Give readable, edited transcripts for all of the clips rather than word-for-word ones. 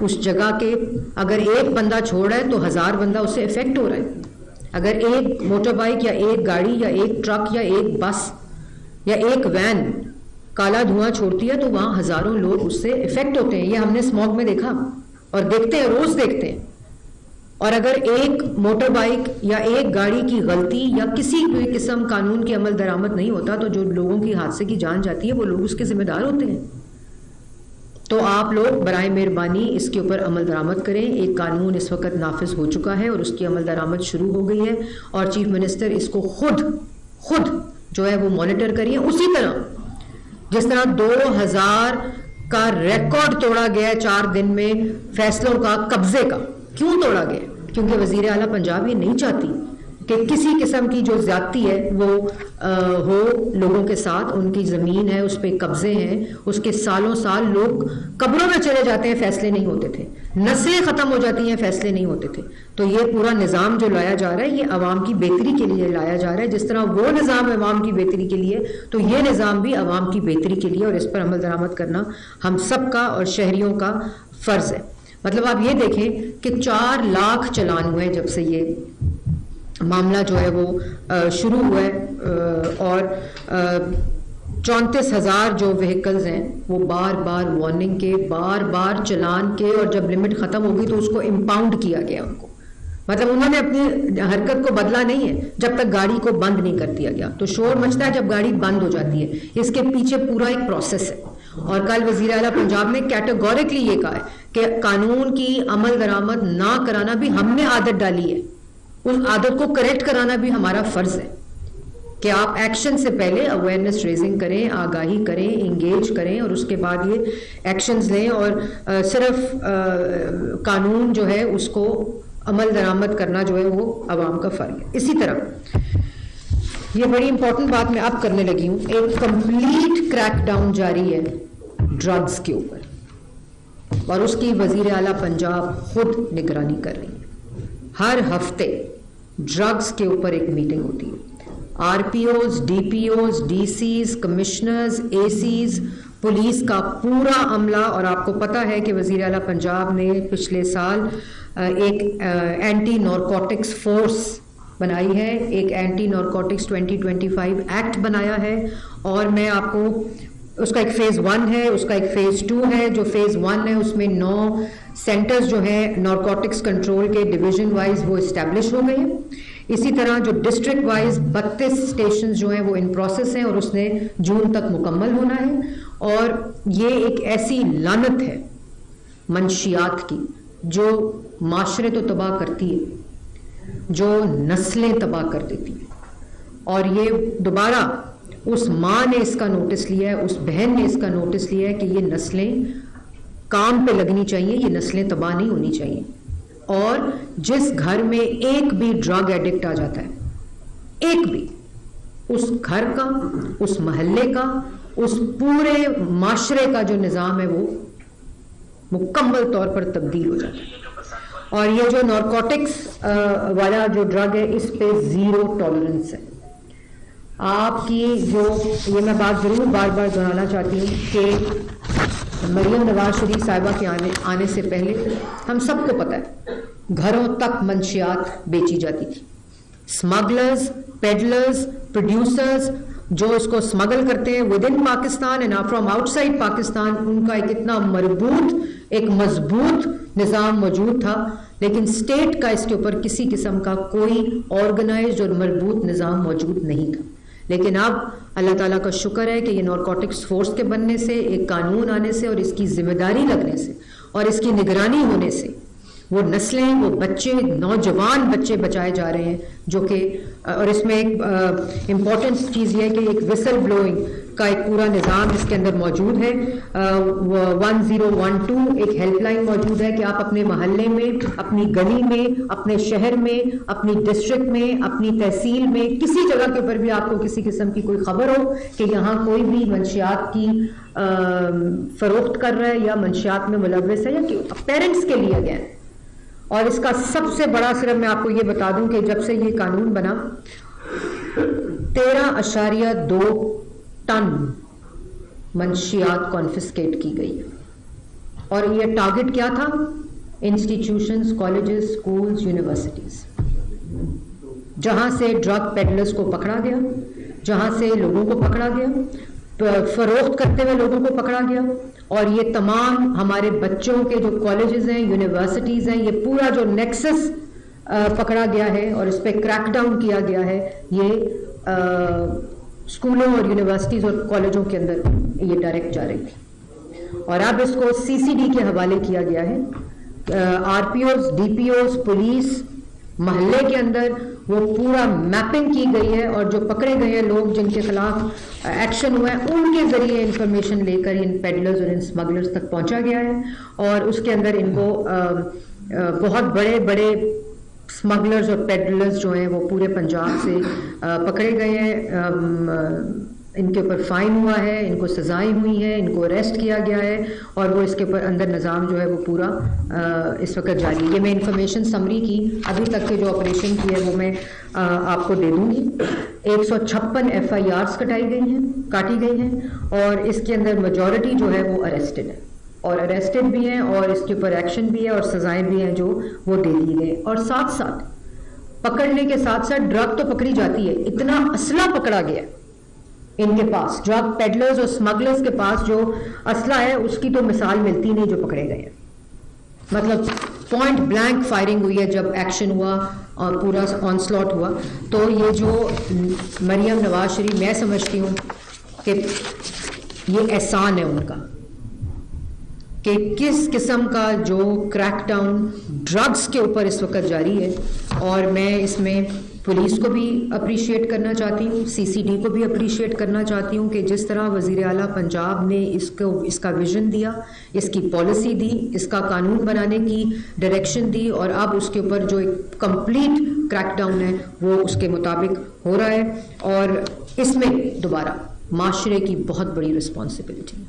اس جگہ کے اگر ایک بندہ چھوڑ رہا ہے تو 1000 بندہ اس سے افیکٹ ہو رہا ہے. اگر ایک موٹر بائک یا ایک گاڑی یا ایک ٹرک یا ایک بس یا ایک وین کالا دھواں چھوڑتی ہے تو وہاں ہزاروں لوگ اس سے افیکٹ ہوتے ہیں. یہ ہم نے اسموگ میں دیکھا اور دیکھتے ہیں, روز دیکھتے ہیں. اور اگر ایک موٹر بائک یا ایک گاڑی کی غلطی یا کسی بھی قسم قانون کی عمل درآمد نہیں ہوتا تو جو لوگوں کی حادثے کی جان جاتی ہے وہ لوگ اس کے ذمہ دار ہوتے ہیں. تو آپ لوگ برائے مہربانی اس کے اوپر عمل درآمد کریں. ایک قانون اس وقت نافذ ہو چکا ہے اور اس کی عمل درآمد شروع ہو گئی ہے اور چیف منسٹر اس کو خود جو ہے وہ مانیٹر کریے. اسی طرح جس طرح 2000 کا ریکارڈ توڑا گیا 4 دن میں فیصلوں کا, قبضے کا. کیوں توڑا گیا؟ کیونکہ وزیر اعلیٰ پنجاب یہ نہیں چاہتی کہ کسی قسم کی جو زیادتی ہے وہ ہو لوگوں کے ساتھ. ان کی زمین ہے, اس پہ قبضے ہیں, اس کے سالوں سال لوگ قبروں میں چلے جاتے ہیں, فیصلے نہیں ہوتے تھے, نسلیں ختم ہو جاتی ہیں, فیصلے نہیں ہوتے تھے. تو یہ پورا نظام جو لایا جا رہا ہے یہ عوام کی بہتری کے لیے لایا جا رہا ہے. جس طرح وہ نظام عوام کی بہتری کے لیے تو یہ نظام بھی عوام کی بہتری کے لیے, اور اس پر عمل درآمد کرنا ہم سب کا اور شہریوں کا فرض ہے. مطلب آپ یہ دیکھیں کہ 4 لاکھ چلان ہوئے جب سے یہ معاملہ جو ہے وہ شروع ہوا ہے, اور 34,000 جو وہیکلز ہیں وہ بار وارننگ کے, بار چلان کے, اور جب لمٹ ختم ہو گئی تو اس کو امپاؤنڈ کیا گیا ان کو. مطلب انہوں نے اپنی حرکت کو بدلا نہیں ہے جب تک گاڑی کو بند نہیں کر دیا گیا. تو شور مچتا ہے جب گاڑی بند ہو جاتی ہے. اس کے پیچھے پورا ایک پروسیس ہے. اور کل وزیر اعلیٰ پنجاب نے کیٹیگوریکلی یہ کہا ہے کہ قانون کی عمل درآمد نہ کرانا بھی ہم نے عادت ڈالی ہے, اس عادت کو کریکٹ کرانا بھی ہمارا فرض ہے کہ آپ ایکشن سے پہلے اویئرنیس ریزنگ کریں, آگاہی کریں, انگیج کریں, اور اس کے بعد یہ ایکشنز لیں. اور صرف قانون جو ہے اس کو عمل درآمد کرنا جو ہے وہ عوام کا فرض ہے. اسی طرح یہ بڑی امپورٹنٹ بات میں اب کرنے لگی ہوں, ایک کمپلیٹ کریک ڈاؤن جاری ہے ڈرگز کے اوپر, اور اس کی وزیر اعلیٰ پنجاب خود نگرانی کر رہی ہے. ہر ہفتے ڈرگز کے اوپر ایک میٹنگ ہوتی ہے. RPOs, DPOs, DCs, commissioners, ACs, police کا پورا عملہ. اور آپ کو پتہ ہے کہ وزیر اعلیٰ پنجاب نے پچھلے سال ایک اینٹی نارکوٹکس فورس بنائی ہے, ایک اینٹی نارکوٹکس 2025 ایکٹ بنایا ہے. اور میں آپ کو اس کا ایک فیز 1 ہے, اس کا ایک فیز 2 ہے. جو فیز 1 ہے اس میں 9 سینٹرز جو ہیں نارکوٹکس کنٹرول کے ڈویژن وائز وہ اسٹیبلش ہو گئے ہیں. اسی طرح جو ڈسٹرکٹ وائز 32 اسٹیشنز جو ہیں وہ ان پروسیس ہیں, اور اس نے جون تک مکمل ہونا ہے. اور یہ ایک ایسی لعنت ہے منشیات کی جو معاشرے تو تباہ کرتی ہے, جو نسلیں تباہ کر دیتی ہیں. اور یہ دوبارہ اس ماں نے اس کا نوٹس لیا ہے, اس بہن نے اس کا نوٹس لیا ہے کہ یہ نسلیں کام پہ لگنی چاہیے, یہ نسلیں تباہ نہیں ہونی چاہیے. اور جس گھر میں ایک بھی ڈرگ ایڈکٹ آ جاتا ہے, ایک بھی, اس گھر کا, اس محلے کا, اس پورے معاشرے کا جو نظام ہے وہ مکمل طور پر تبدیل ہو جاتا ہے. اور یہ جو نارکوٹکس والا جو ڈرگ ہے اس پہ 0 ٹالرنس ہے. آپ کی جو یہ میں بات ضرور بار دہرانا چاہتی ہوں کہ مریم نواز شریف صاحبہ کے آنے سے پہلے ہم سب کو پتہ ہے گھروں تک منشیات بیچی جاتی تھی. اسمگلرز, پیڈلرز, پروڈیوسرز جو اس کو اسمگل کرتے ہیں within Pakistan and from outside Pakistan, ان کا ایک اتنا مربوط, ایک مضبوط نظام موجود تھا, لیکن اسٹیٹ کا اس کے اوپر کسی قسم کا کوئی آرگنائزڈ اور مربوط نظام موجود نہیں تھا. لیکن اب اللہ تعالیٰ کا شکر ہے کہ یہ نارکوٹکس فورس کے بننے سے, ایک قانون آنے سے, اور اس کی ذمہ داری لگنے سے, اور اس کی نگرانی ہونے سے وہ نسلیں, وہ بچے, نوجوان بچے بچائے جا رہے ہیں جو کہ. اور اس میں ایک امپورٹنٹ چیز یہ ہے کہ ایک وسل بلوئنگ کا ایک پورا نظام اس کے اندر موجود ہے. 1012 ایک ہیلپ لائن موجود ہے کہ آپ اپنے محلے میں, اپنی گلی میں, اپنے شہر میں, اپنی ڈسٹرکٹ میں, اپنی تحصیل میں, کسی جگہ کے اوپر بھی آپ کو کسی قسم کی کوئی خبر ہو کہ یہاں کوئی بھی منشیات کی فروخت کر رہا ہے یا منشیات میں ملوث ہے, یا پیرنٹس کے لیے گیا. اور اس کا سب سے بڑا صرف میں آپ کو یہ بتا دوں کہ جب سے یہ قانون بنا 13.2 ٹن منشیات کانفسکیٹ کی گئی, اور یہ ٹارگٹ کیا تھا؟ انسٹیٹیوشنز، کالجز، اسکولز، یونیورسٹیز، جہاں سے ڈرگ پیڈلرز کو پکڑا گیا، جہاں سے لوگوں کو پکڑا گیا، فروخت کرتے ہوئے لوگوں کو پکڑا گیا. اور یہ تمام ہمارے بچوں کے جو کالجز ہیں، یونیورسٹیز ہیں، یہ پورا جو نیکسس پکڑا گیا ہے اور اس پہ کریک ڈاؤن کیا گیا ہے، یہ اسکولوں اور یونیورسٹیز اور کالجوں کے اندر یہ ڈائریکٹ جا رہی تھی. اور اب اس کو CCD کے حوالے کیا گیا ہے. RPOs، DPOs، پولیس محلے کے اندر وہ پورا میپنگ کی گئی ہے، اور جو پکڑے گئے ہیں لوگ جن کے خلاف ایکشن ہوا ہے، ان کے ذریعے انفارمیشن لے کر ان پیڈلرز اور ان اسمگلرز تک پہنچا گیا ہے. اور اس کے اندر ان کو بہت بڑے بڑے اسمگلرز اور پیڈلرز جو ہیں وہ پورے پنجاب سے پکڑے گئے ہیں. ان کے اوپر فائن ہوا ہے، ان کو سزائیں ہوئی ہیں، ان کو اریسٹ کیا گیا ہے، اور وہ اس کے اوپر اندر نظام جو ہے وہ پورا اس وقت جاری ہے. یہ میں انفارمیشن سمری کی ابھی تک کے جو آپریشن کی ہے وہ میں آپ کو دے دوں گی. 156 FIRs کاٹی گئی ہیں، اور اس کے اندر میجورٹی جو ہے وہ اریسٹڈ ہے، اور اریسٹڈ بھی ہیں، اور اس کے اوپر ایکشن بھی ہے، اور سزائیں بھی ہیں جو وہ دے دی گئے. اور ساتھ ساتھ پکڑنے کے ساتھ ساتھ ڈرگ تو پکڑی جاتی ہے، اتنا اسلحہ پکڑا گیا ان کے پاس. ڈرگ پیڈلرز اور اسمگلرز کے پاس جو اسلحہ ہے اس کی تو مثال ملتی نہیں جو پکڑے گئے ہیں. مطلب پوائنٹ بلینک فائرنگ ہوئی ہے جب ایکشن ہوا اور پورا آن سلاٹ ہوا. تو یہ جو مریم نواز شریف، میں سمجھتی ہوں کہ یہ احسان ہے ان کا کہ کس قسم کا جو کریک ڈاؤن ڈرگز کے اوپر اس وقت جاری ہے. اور میں اس میں پولیس کو بھی اپریشیٹ کرنا چاہتی ہوں، CCD کو بھی اپریشیٹ کرنا چاہتی ہوں کہ جس طرح وزیر اعلیٰ پنجاب نے اس کا ویژن دیا، اس کی پالیسی دی، اس کا قانون بنانے کی ڈائریکشن دی، اور اب اس کے اوپر جو ایک کمپلیٹ کریک ڈاؤن ہے وہ اس کے مطابق ہو رہا ہے. اور اس میں دوبارہ معاشرے کی بہت بڑی رسپانسبلٹی ہے.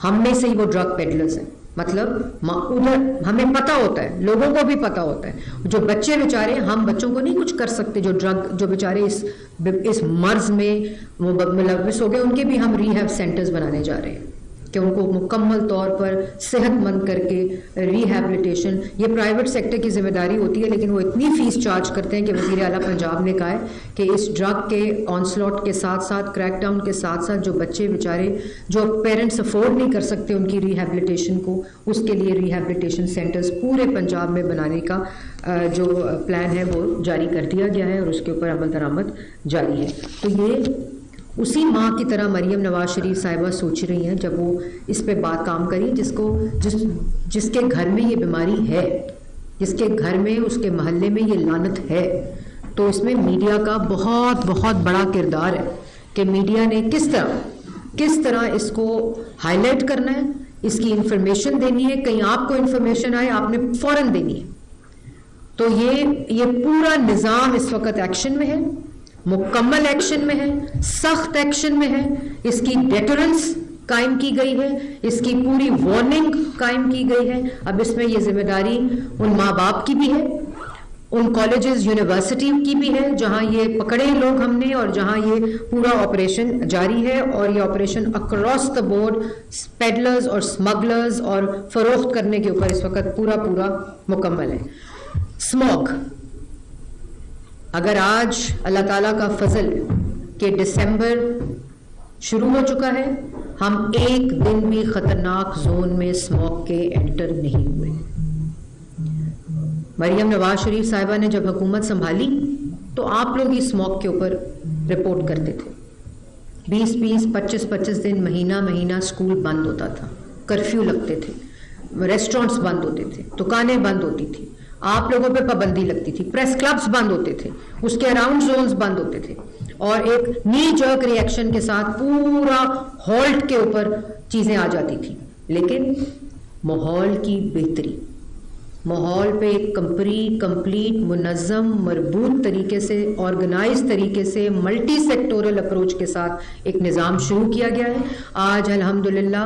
ہم میں سے ہی وہ ڈرگ پیڈلرز ہیں، مطلب ادھر ہمیں پتہ ہوتا ہے، لوگوں کو بھی پتہ ہوتا ہے، جو بچے بیچارے، ہم بچوں کو نہیں کچھ کر سکتے، جو ڈرگ جو بیچارے اس مرض میں ملوث ہو گئے، ان کے بھی ہم ریہیب سینٹرز بنانے جا رہے ہیں کہ ان کو مکمل طور پر صحت مند کر کے ریہیبلیٹیشن. یہ پرائیویٹ سیکٹر کی ذمہ داری ہوتی ہے، لیکن وہ اتنی فیس چارج کرتے ہیں کہ وزیر اعلیٰ پنجاب نے کہا ہے کہ اس ڈرگ کے آن سلاٹ کے ساتھ ساتھ، کریک ڈاؤن کے ساتھ ساتھ، جو بچے بیچارے جو پیرنٹس افورڈ نہیں کر سکتے ان کی ریہیبلیٹیشن کو، اس کے لیے ریہیبلیٹیشن سینٹرز پورے پنجاب میں بنانے کا جو پلان ہے وہ جاری کر دیا گیا ہے، اور اس کے اوپر عمل درآمد جاری ہے. تو یہ اسی ماں کی طرح مریم نواز شریف صاحبہ سوچ رہی ہیں جب وہ اس پہ بات کام کری، جس کے گھر میں یہ بیماری ہے، جس کے گھر میں، اس کے محلے میں یہ لعنت ہے. تو اس میں میڈیا کا بہت بہت بڑا کردار ہے کہ میڈیا نے کس طرح اس کو ہائی لائٹ کرنا ہے، اس کی انفارمیشن دینی ہے. کہیں آپ کو انفارمیشن آئے آپ نے فوراً دینی ہے. تو یہ پورا نظام اس وقت ایکشن میں ہے، مکمل ایکشن میں ہے، سخت ایکشن میں ہے. اس کی ڈیٹرنس قائم کی گئی ہے، اس کی پوری وارننگ قائم کی گئی ہے. اب اس میں یہ ذمہ داری ان ماں باپ کی بھی ہے، ان کالجز یونیورسٹی کی بھی ہے جہاں یہ پکڑے لوگ ہم نے، اور جہاں یہ پورا آپریشن جاری ہے. اور یہ operation across the board peddlers اور اسمگلرز اور فروخت کرنے کے اوپر اس وقت پورا مکمل ہے. اسموگ، اگر آج اللہ تعالیٰ کا فضل کہ دسمبر شروع ہو چکا ہے، ہم ایک دن بھی خطرناک زون میں اسموگ کے انٹر نہیں ہوئے. مریم نواز شریف صاحبہ نے جب حکومت سنبھالی تو آپ لوگ ہی اسموگ کے اوپر رپورٹ کرتے تھے. 20 25 دن، مہینہ اسکول بند ہوتا تھا، کرفیو لگتے تھے، ریسٹورنٹس بند ہوتے تھے، دکانیں بند ہوتی تھی، آپ لوگوں پہ پابندی لگتی تھی، پریس کلبز بند ہوتے تھے، اس کے اراؤنڈ زونز بند ہوتے تھے، اور ایک نی جرک ری ایکشن کے ساتھ پورا ہالٹ کے اوپر چیزیں آ جاتی تھیں. لیکن ماحول کی بہتری، ماحول پہ ایک کمپلیٹ منظم مربوط طریقے سے، آرگنائز طریقے سے، ملٹی سیکٹورل اپروچ کے ساتھ ایک نظام شروع کیا گیا ہے. آج الحمدللہ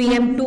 PM2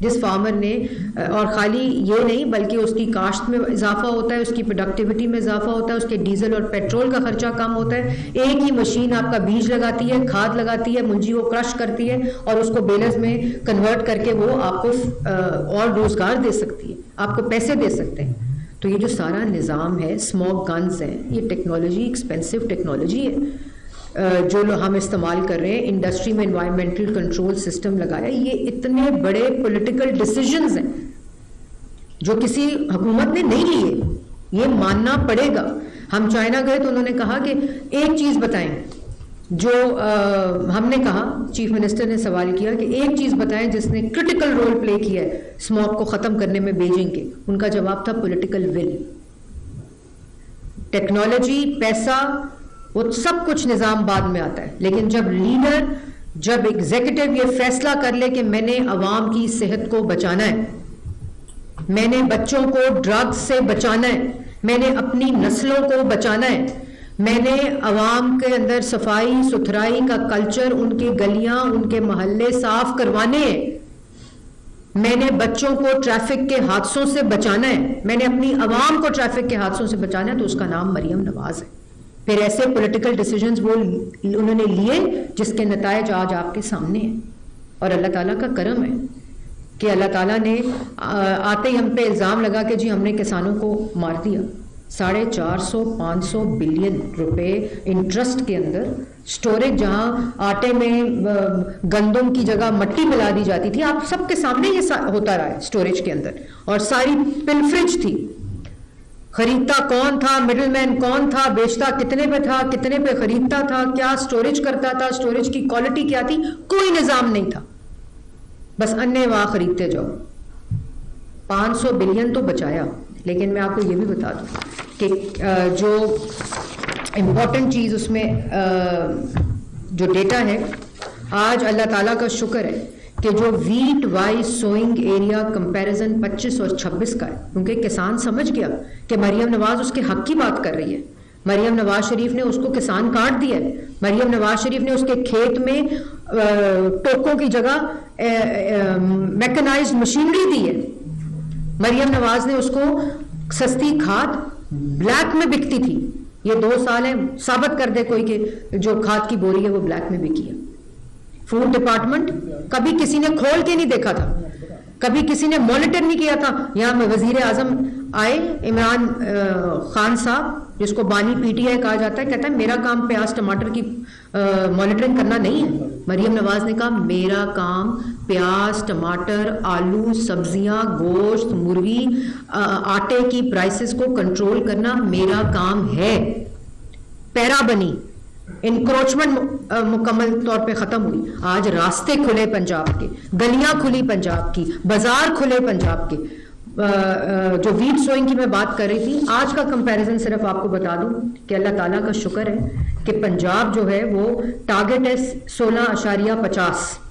جس فارمر نے, اور خالی یہ نہیں بلکہ اس کی کاشت میں اضافہ ہوتا ہے, اس کی پروڈکٹیوٹی میں اضافہ ہوتا ہے, اس کے ڈیزل اور پیٹرول کا خرچہ کم ہوتا ہے. ایک ہی مشین آپ کا بیج لگاتی ہے, کھاد لگاتی ہے, منجی کو کرش کرتی ہے اور اس کو بیلز میں کنورٹ کر کے وہ آپ کو اور روزگار دے سکتی ہے, آپ کو پیسے دے سکتے ہیں. تو یہ جو سارا نظام ہے, اسموک گنز ہیں, یہ ٹیکنالوجی ایکسپینسو ٹیکنالوجی ہے جو ہم استعمال کر رہے ہیں. انڈسٹری میں انوائرمنٹل کنٹرول سسٹم لگایا, یہ اتنے بڑے پولیٹیکل ڈیسیجنز ہیں جو کسی حکومت نے نہیں لیے, یہ ماننا پڑے گا. ہم چائنا گئے تو انہوں نے کہا کہ ایک چیز بتائیں, جو ہم نے کہا, چیف منسٹر نے سوال کیا کہ ایک چیز بتائیں جس نے کرٹیکل رول پلے کیا ہے اسموک کو ختم کرنے میں بیجنگ کے. ان کا جواب تھا پولیٹیکل ول. ٹیکنالوجی, پیسہ, وہ سب کچھ نظام بعد میں آتا ہے, لیکن جب لیڈر, جب ایگزیکٹو یہ فیصلہ کر لے کہ میں نے عوام کی صحت کو بچانا ہے, میں نے بچوں کو ڈرگز سے بچانا ہے, میں نے اپنی نسلوں کو بچانا ہے, میں نے عوام کے اندر صفائی ستھرائی کا کلچر, ان کی گلیاں, ان کے محلے صاف کروانے ہیں, میں نے بچوں کو ٹریفک کے حادثوں سے بچانا ہے, میں نے اپنی عوام کو ٹریفک کے حادثوں سے بچانا ہے, تو اس کا نام مریم نواز ہے. پھر ایسے پولیٹیکل ڈیسیجنز وہ انہوں نے لیے جس کے نتائج آج آپ کے سامنے ہیں. اور اللہ تعالیٰ کا کرم ہے کہ اللہ تعالیٰ نے آتے ہی ہم پہ الزام لگا کہ جی ہم نے کسانوں کو مار دیا. 450-500 بلین روپے انٹرسٹ کے اندر سٹوریج, جہاں آٹے میں گندم کی جگہ مٹی ملا دی جاتی تھی, آپ سب کے سامنے یہ ہوتا رہا ہے سٹوریج کے اندر, اور ساری پلفریج تھی. خریدتا کون تھا, مڈل مین کون تھا, بیچتا کتنے پہ تھا, کتنے پہ خریدتا تھا, کیا سٹوریج کرتا تھا, سٹوریج کی کوالٹی کیا تھی, کوئی نظام نہیں تھا. بس انے واہ خریدتے جاؤ. 500 بلین تو بچایا. لیکن میں آپ کو یہ بھی بتا دوں کہ جو امپورٹنٹ چیز اس میں جو ڈیٹا ہے, آج اللہ تعالیٰ کا شکر ہے کہ جو weight wise swing area comparison 25 اور 26 کا ہے, کیونکہ کسان سمجھ گیا کہ مریم نواز اس کے حق کی بات کر رہی ہے. مریم نواز شریف نے اس کو کسان کارڈ دیا ہے. مریم نواز شریف نے اس کے کھیت میں ٹوکوں کی جگہ میکنائزڈ مشینری دی ہے. مریم نواز نے اس کو سستی کھاد بلیک میں بکتی تھی, یہ 2 سال ہیں, ثابت کر دے کوئی کہ جو کھاد کی بوری ہے وہ بلیک میں بکی ہے. فوڈ ڈپارٹمنٹ کبھی کسی نے کھول کے نہیں دیکھا تھا, کبھی کسی نے مانیٹر نہیں کیا تھا. یہاں وزیر اعظم آئے, عمران خان صاحب, جس کو بانی پی ٹی آئی کہا جاتا ہے, کہتا ہے میرا کام پیاز ٹماٹر کی مانیٹرنگ کرنا نہیں ہے. مریم نواز نے کہا میرا کام پیاز, ٹماٹر, آلو, سبزیاں, گوشت, مرغی, آٹے کی پرائسز کو کنٹرول کرنا میرا کام ہے. پیرا بنی, انکروچمنٹ مکمل طور پہ ختم ہوئی. آج راستے کھلے پنجاب کے, گلیاں کھلی پنجاب کی, بازار کھلے پنجاب کے. جو ویٹ سوئنگ کی میں بات کر رہی تھی, آج کا کمپیریزن صرف آپ کو بتا دوں کہ اللہ تعالیٰ کا شکر ہے کہ پنجاب جو ہے وہ ٹارگٹ ہے 16.50.